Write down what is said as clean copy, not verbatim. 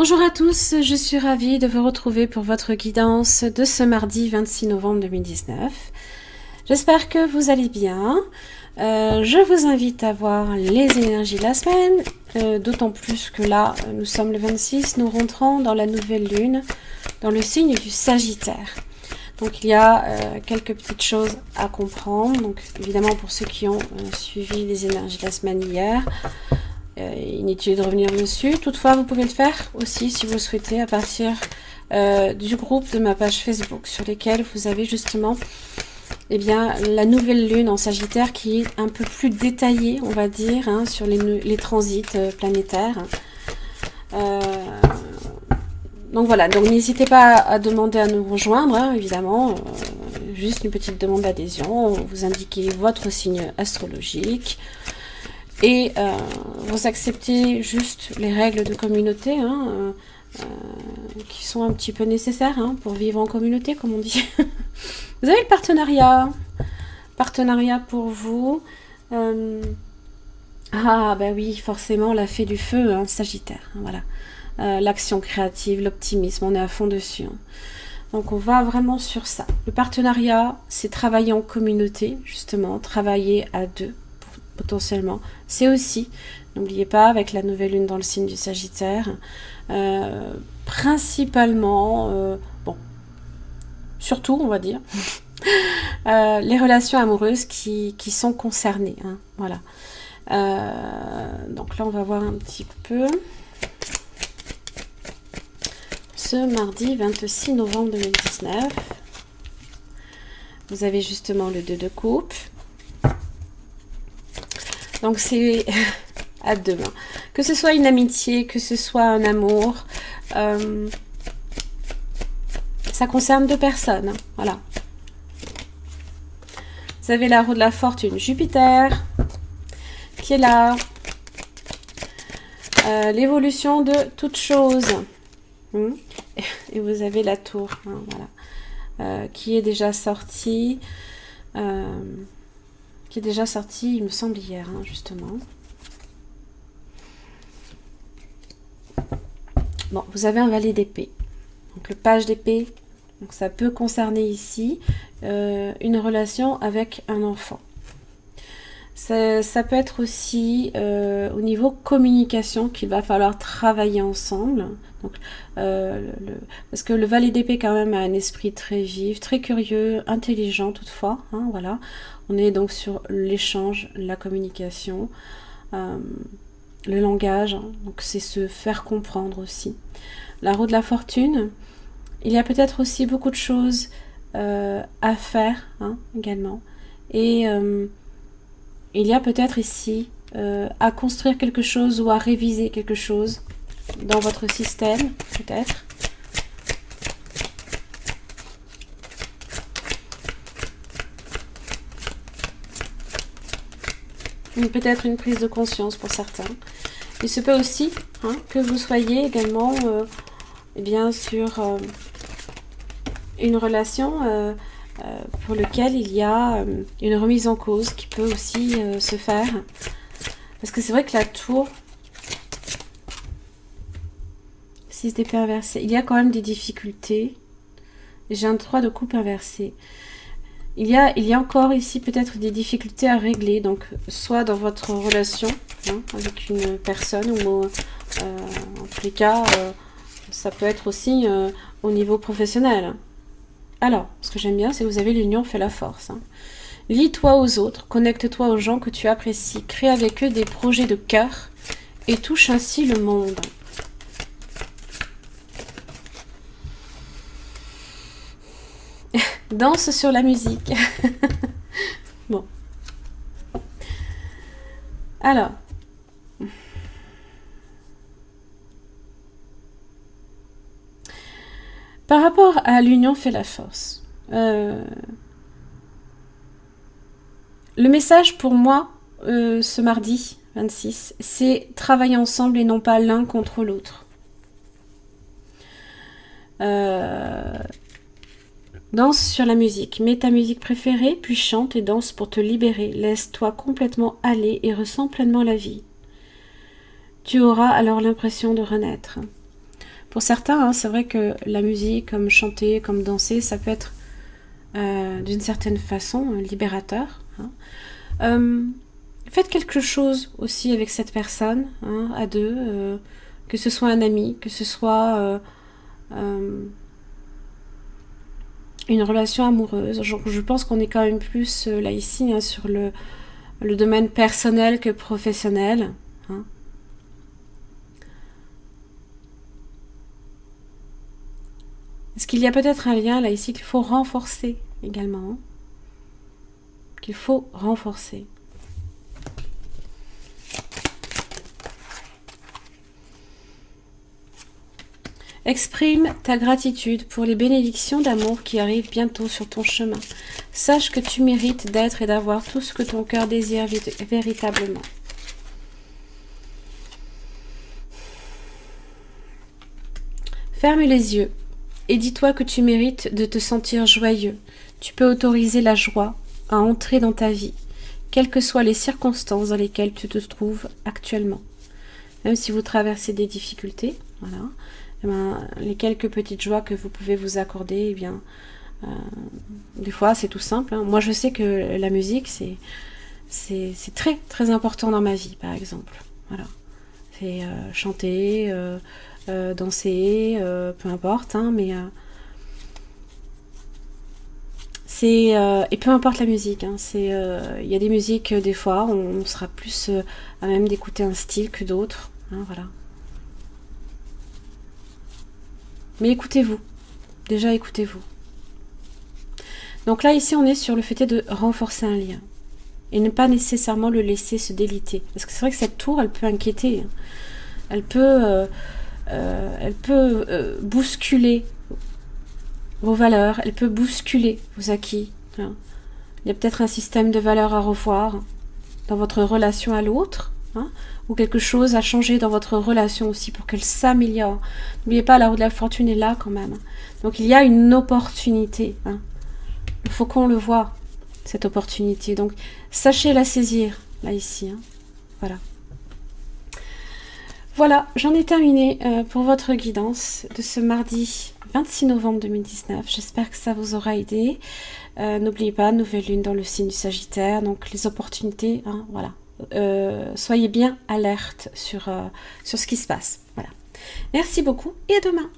Bonjour à tous, je suis ravie de vous retrouver pour votre guidance de ce mardi 26 novembre 2019. J'espère que vous allez bien. Je vous invite à voir les énergies de la semaine, d'autant plus que là, nous sommes le 26, nous rentrons dans la nouvelle lune, dans le signe du Sagittaire. Donc il y a quelques petites choses à comprendre. Donc évidemment pour ceux qui ont suivi les énergies de la semaine hier, inutile de revenir dessus. Toutefois, vous pouvez le faire aussi si vous le souhaitez à partir du groupe de ma page Facebook sur lesquels vous avez justement la nouvelle lune en Sagittaire qui est un peu plus détaillée, on va dire, hein, sur les transits planétaires. Donc voilà, donc n'hésitez pas à demander à nous rejoindre, hein, évidemment. Juste une petite demande d'adhésion. Vous indiquez votre signe astrologique. Et vous acceptez juste les règles de communauté hein, qui sont un petit peu nécessaires hein, pour vivre en communauté, comme on dit. Vous avez le partenariat. Partenariat pour vous. Ah, bah oui, forcément, la fée du feu, hein, Sagittaire. Hein, voilà. L'action créative, l'optimisme, on est à fond dessus. Hein. Donc, on va vraiment sur ça. Le partenariat, c'est travailler en communauté, justement, travailler à deux. Potentiellement. C'est aussi, n'oubliez pas, avec la nouvelle lune dans le signe du Sagittaire, principalement, bon, surtout, on va dire, les relations amoureuses qui sont concernées. Hein, voilà. Donc là, on va voir un petit peu. Ce mardi 26 novembre 2019, vous avez justement le 2 de coupe. Donc c'est à deux. Hein. Que ce soit une amitié, que ce soit un amour, ça concerne deux personnes. Hein. Voilà. Vous avez la roue de la fortune, Jupiter, qui est là. L'évolution de toute chose. Et vous avez la tour, hein, voilà. Qui est déjà sortie. Qui est déjà sorti, il me semble, hier, hein, justement. Bon, vous avez un valet d'épée. Donc, le page d'épée, donc ça peut concerner ici une relation avec un enfant. Ça peut être aussi au niveau communication qu'il va falloir travailler ensemble. Donc, parce que le valet d'épée quand même a un esprit très vif, très curieux, intelligent toutefois. Hein, voilà. On est donc sur l'échange, la communication, le langage. Hein, donc c'est se faire comprendre aussi. La roue de la fortune, il y a peut-être aussi beaucoup de choses à faire hein, également. Et il y a peut-être ici à construire quelque chose ou à réviser quelque chose dans votre système, peut-être. Peut-être une prise de conscience pour certains. Il se peut aussi hein, que vous soyez également sur une relation pour laquelle il y a une remise en cause qui peut aussi se faire. Parce que c'est vrai que la tour, 6 d'épée inversée, il y a quand même des difficultés. J'ai un 3 de coupe inversé. Il y a encore ici peut-être des difficultés à régler, donc soit dans votre relation hein, avec une personne ou en tous les cas, ça peut être aussi au niveau professionnel. Alors, ce que j'aime bien, c'est que vous avez l'union fait la force. Hein. Lie-toi aux autres, connecte-toi aux gens que tu apprécies, crée avec eux des projets de cœur et touche ainsi le monde. Danse sur la musique. Bon. Alors. Par rapport à l'union fait la force. Le message pour moi, ce mardi 26, c'est travailler ensemble et non pas l'un contre l'autre. Danse sur la musique. Mets ta musique préférée, puis chante et danse pour te libérer. Laisse-toi complètement aller et ressens pleinement la vie. Tu auras alors l'impression de renaître. Pour certains, hein, c'est vrai que la musique, comme chanter, comme danser, ça peut être d'une certaine façon libérateur. Hein. Faites quelque chose aussi avec cette personne, hein, à deux, que ce soit un ami, que ce soit une relation amoureuse. Je pense qu'on est quand même plus là ici hein, sur le domaine personnel que professionnel. Hein. Est-ce qu'il y a peut-être un lien là ici qu'il faut renforcer également, hein, qu'il faut renforcer. Exprime ta gratitude pour les bénédictions d'amour qui arrivent bientôt sur ton chemin. Sache que tu mérites d'être et d'avoir tout ce que ton cœur désire véritablement. Ferme les yeux et dis-toi que tu mérites de te sentir joyeux. Tu peux autoriser la joie à entrer dans ta vie, quelles que soient les circonstances dans lesquelles tu te trouves actuellement. Même si vous traversez des difficultés, voilà. Eh bien, les quelques petites joies que vous pouvez vous accorder, eh bien, des fois c'est tout simple. Hein. Moi je sais que la musique c'est très très important dans ma vie par exemple. Voilà. C'est chanter, danser, peu importe, hein, mais c'est et peu importe la musique. Hein, y a des musiques des fois on sera plus à même d'écouter un style que d'autres. Hein, voilà. Mais écoutez-vous. Déjà, écoutez-vous. Donc là, ici, on est sur le fait de renforcer un lien. Et ne pas nécessairement le laisser se déliter. Parce que c'est vrai que cette tour, elle peut inquiéter. Elle peut bousculer vos valeurs. Elle peut bousculer vos acquis. Il y a peut-être un système de valeurs à revoir dans votre relation à l'autre. Hein, ou quelque chose a changé dans votre relation aussi pour qu'elle s'améliore. N'oubliez pas, la roue de la fortune est là quand même. Donc il y a une opportunité. Hein. Il faut qu'on le voit, cette opportunité. Donc sachez la saisir, là ici. Hein. Voilà. Voilà, j'en ai terminé pour votre guidance de ce mardi 26 novembre 2019. J'espère que ça vous aura aidé. N'oubliez pas, nouvelle lune dans le signe du Sagittaire. Donc les opportunités, hein, voilà. Soyez bien alerte sur ce qui se passe. Voilà. Merci beaucoup et à demain.